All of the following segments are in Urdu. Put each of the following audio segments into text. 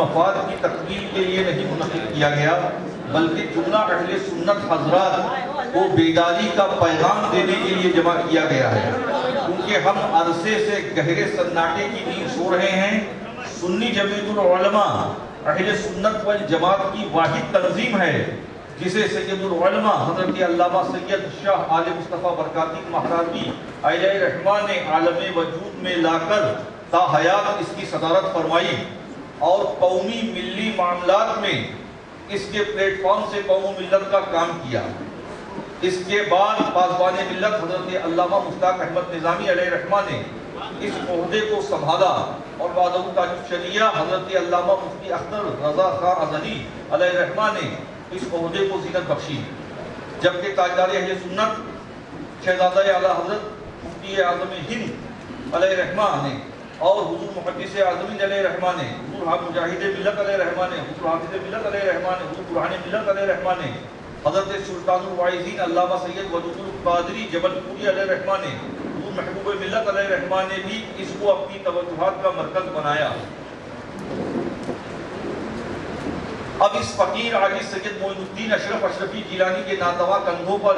مفاد کی تکمیل کے لیے نہیں منعقد کیا گیا، بلکہ جملہ اہل سنت حضرات کو بیداری کا پیغام دینے کے لیے جمع کیا گیا ہے، کیونکہ ہم عرصے سے گہرے سناٹے کی نیند سو رہے ہیں۔ سنی جمعیت العلماء اہل سنت والجماعت کی واحد تنظیم ہے جسے سید العلماء حضرت علامہ سید شاہ آل مصطفیٰ برکاتی مہتابی علیہ رحمہ نے عالم وجود میں لا کر تا حیات اس کی صدارت فرمائی اور قومی ملی معاملات میں اس کے پلیٹ فارم سے قوم و ملت کا کام کیا۔ اس کے بعد پاسبان ملت حضرت علامہ مشتاق احمد نظامی علیہ رحمہ نے اس عہدے کو سنبھالا اور بعد تاج الشریعہ حضرت علامہ مفتی اختر رضا خان ازہری علیہ رحمہ نے اس عہدے کو زینت بخشی، جبکہ تاجدار اہل سنت شہزادہ اعلیٰ حضرت مفتی اعظم ہند علیہ رحمہ نے اور حضور محدث اعظمین علیہ رحمہ نے، حضور مجاہد ملت علیہ رحمہ نے، حضور حافظ ملت علیہ رحمہ نے، حضور برہان ملت علیہ رحمہ نے، حضرت سلطان الواعظین علامہ سید وجود القادری جبل پوری علیہ رحمہ نے، حضور محبوب ملت علیہ رحمہ نے بھی اس کو اپنی توجہات کا مرکز بنایا۔ اب اس فقیر عاجز سید معین الدین اشرف اشرفی جیلانی کے ناتواں کندھوں پر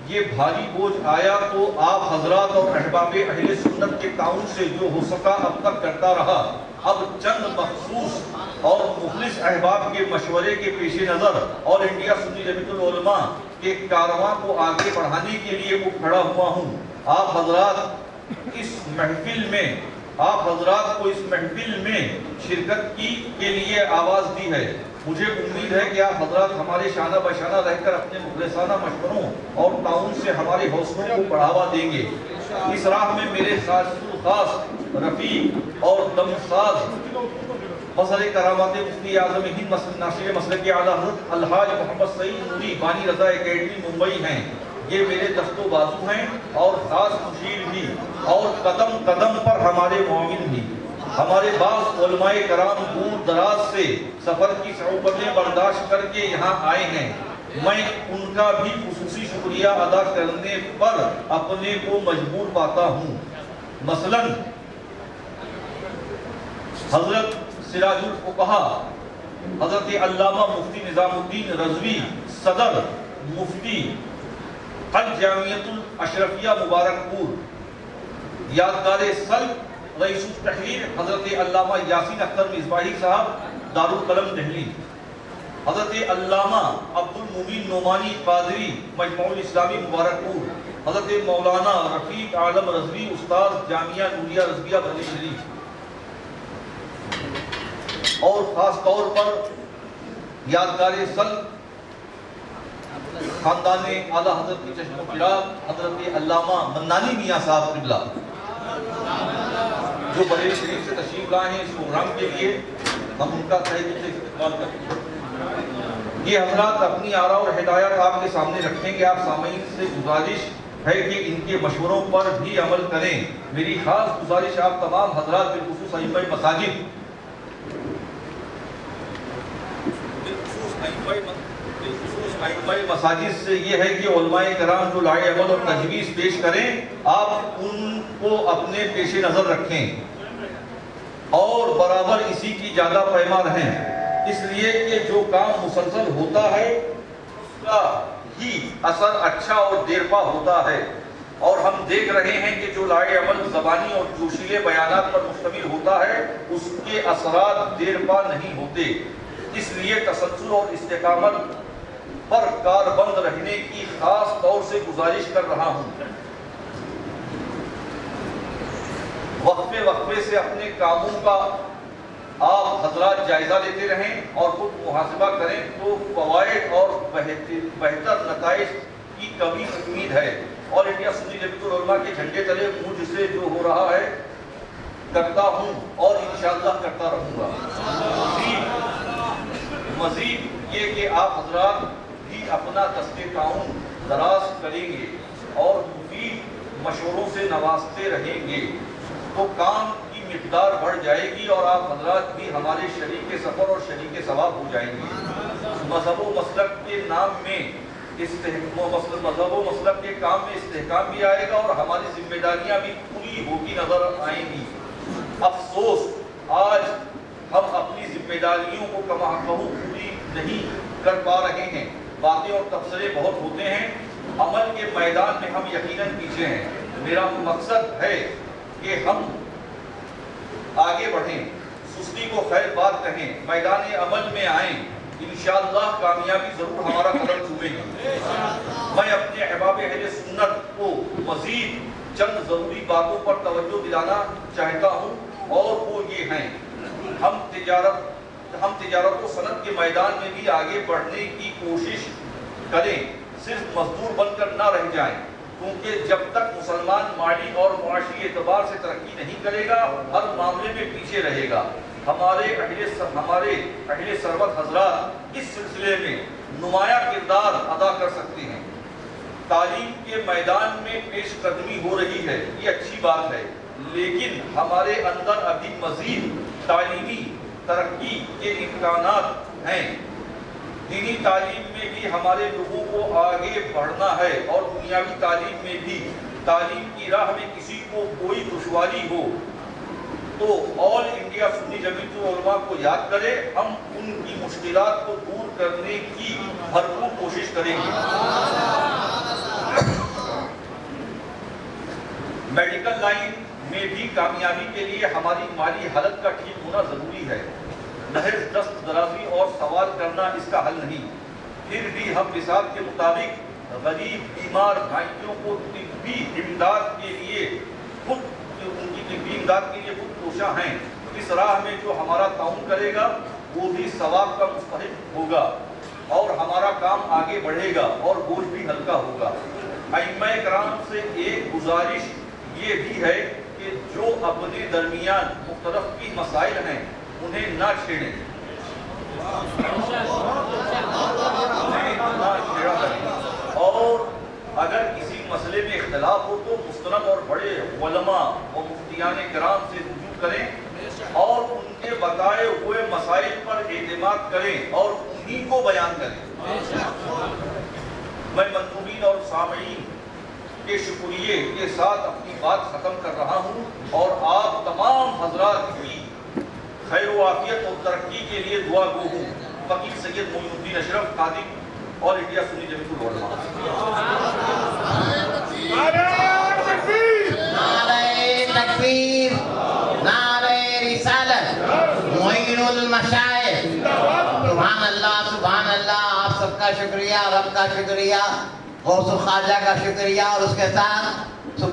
یہ بھاری بوجھ آیا تو آپ حضرات اور احباب اہل سنت کے تعاون سے جو ہو سکا اب تک کرتا رہا۔ اب چند مخصوص اور مخلص احباب کے مشورے کے پیش نظر آل انڈیا سنی جمعیت العلماء کے کارواں کو آگے بڑھانے کے لیے وہ کھڑا ہوا ہوں۔ آپ حضرات کو اس محفل میں شرکت کے لیے آواز دی ہے۔ مجھے امید ہے کہ آپ حضرات ہمارے شانہ بشانہ رہ کر اپنے مخلصانہ مشوروں اور تعاون سے ہمارے حوصلوں کو بڑھاوا دیں گے۔ اس راہ میں میرے خاص رفیق اور دمساز مسئلہ کرامات مفتی اعظم ہند ناصر مسلک اعلیٰ حضرت الحاج محمد سعید نوری بانی رضا اکیڈمی ممبئی ہیں۔ یہ میرے دست و بازو ہیں اور خاص مشیر بھی اور قدم قدم پر ہمارے معاون بھی۔ ہمارے بعض علماء کرام دور دراز سے سفر کی صعوبتیں برداشت کر کے یہاں آئے ہیں، میں ان کا بھی خصوصی شکریہ ادا کرنے پر اپنے کو مجبور پاتا ہوں۔ مثلاً حضرت سراج الفقہاء حضرت علامہ مفتی نظام الدین رضوی صدر مفتی الجامعۃ الاشرفیہ مبارک پور، یادگار سلب رئیس التحریر حضرت علامہ یاسین اختر مصباحی صاحب دارالقلم دہلی، حضرت علامہ عبد المبین نعمانی قادری مجمع الاسلامی مبارک پور، حضرت مولانا رفیق عالم رضوی استاد جامعہ نوریہ رضویہ بریلی شریف، اور خاص طور پر یادگار سلب خاندان اعلیٰ حضرت کی چشم و چراغ حضرت علامہ منانی میاں صاحب قبلہ، جو بریلی شریف سے تشریف لائے ہیں اس پروگرام کے لیے، ہم ان کا تہہ دل سے استقبال کرتے ہیں۔ یہ حضرات اپنی آراء اور ہدایات آپ کے سامنے رکھیں گے۔ آپ سامعین سے گزارش ہے کہ ان کے مشوروں پر بھی عمل کریں۔ میری خاص گزارش آپ تمام حضرات بالخصوص ائمہ مساجد سے یہ ہے کہ علماء کرام جو لائے عمل اور تجویز پیش کریں، آپ ان کو اپنے پیش نظر رکھیں اور برابر اسی کی زیادہ پیما رہیں، اس لیے کہ جو کام مسلسل ہوتا ہے اس کا ہی اثر اچھا اور دیرپا ہوتا ہے، اور ہم دیکھ رہے ہیں کہ جو لائے عمل زبانی اور جوشیلے بیانات پر مشتمل ہوتا ہے اس کے اثرات دیرپا نہیں ہوتے۔ اس لیے تسلسل اور استقامت پر کاربند رہنے کی خاص طور سے گزارش کر رہا ہوں۔ وقفے وقفے سے اپنے کاموں کا آپ حضرات جائزہ لیتے رہیں اور خود محاسبہ کریں تو فوائد اور بہتر نتائج کی کبھی امید ہے۔ آل انڈیا سنی جمعیت العلماء کے جھنڈے تلے مجھ سے جو ہو رہا ہے کرتا ہوں اور انشاءاللہ کرتا رہوں گا۔ مزید یہ کہ آپ حضرات بھی اپنا دست تعاون دراز کریں گے اور مفید مشوروں سے نوازتے رہیں گے تو کام کی مقدار بڑھ جائے گی اور آپ حضرات بھی ہمارے شریک سفر اور شریک ثواب ہو جائیں گے۔ مذہب و مسلک کے نام میں مذہب و مسلک کے کام میں استحکام بھی آئے گا اور ہماری ذمہ داریاں بھی پوری ہوتی نظر آئیں گی۔ افسوس آج ہم اپنی ذمہ داریوں کو کما حقہ پوری نہیں کر پا رہے ہیں. باتیں اور تبصرے بہت ہوتے ہیں، عمل کے میدان میں ہم یقیناً پیچھے ہیں. میرا مقصد ہے کہ ہم آگے بڑھیں، سستی کو خیر بات کہیں، میدان عمل میں آئیں. انشاءاللہ کامیابی ضرور ہمارا قدم چھوئے گی. میں اپنے احباب اہل سنت کو مزید چند ضروری باتوں پر توجہ دلانا چاہتا ہوں، اور وہ یہ ہیں: ہم تجارت و صنعت کے میدان میں بھی آگے بڑھنے کی کوشش کریں، صرف مزدور بن کر نہ رہ جائیں، کیونکہ جب تک مسلمان مالی اور معاشی اعتبار سے ترقی نہیں کرے گا ہر معاملے میں پیچھے رہے گا. ہمارے اہل ثروت حضرات اس سلسلے میں نمایاں کردار ادا کر سکتے ہیں. تعلیم کے میدان میں پیش قدمی ہو رہی ہے، یہ اچھی بات ہے، لیکن ہمارے اندر ابھی مزید تعلیمی ترقی کے امکانات ہیں. دینی تعلیم میں بھی ہمارے لوگوں کو آگے بڑھنا ہے، اور دنیاوی تعلیم میں بھی. تعلیم کی راہ میں کسی کو کوئی دشواری ہو تو آل انڈیا سنی جمعیت العلماء کو یاد کرے، ہم ان کی مشکلات کو دور کرنے کی بھرپور کوشش کریں گے. میڈیکل لائن میں بھی کامیابی کے لیے ہماری مالی حالت کا ٹھیک ہونا ضروری ہے. محض دست درازی اور سوال کرنا اس کا حل نہیں. پھر بھی ہم نصاب کے مطابق غریب بیمار بھائیوں کو طبی امداد کے لیے خود کوشاں ہیں. اس راہ میں جو ہمارا تعاون کرے گا وہ بھی ثواب کا مستحق ہوگا، اور ہمارا کام آگے بڑھے گا اور بوجھ بھی ہلکا ہوگا. ائمہ کرام سے ایک گزارش یہ بھی ہے کہ جو اپنے درمیان مختلف کی مسائل ہیں انہیں نہ چھیڑیں، اور اگر کسی مسئلے میں اختلاف ہو تو مستند اور بڑے علماء اور مفتیان کرام سے رجوع کریں، اور ان کے بتائے ہوئے مسائل پر اعتماد کریں اور انہی کو بیان کریں. میں مندوبین اور سامعین کے شکریہ کے ساتھ اپنی بات ختم کر رہا ہوں، اور آپ تمام حضرات کی خیر و عافیت اور ترقی کے لیے دعا گو ہوں. فقیر سید معین الدین اشرف، خادم آل انڈیا سنی جمعیت العلماء. نعرہ تکبیر، نعرہ رسالت، معین المشائخ. سبحان اللہ، سبحان اللہ. آپ سب کا شکریہ، رب کا شکریہ، غوث الخواجہ کا شکریہ، اور اس کے ساتھ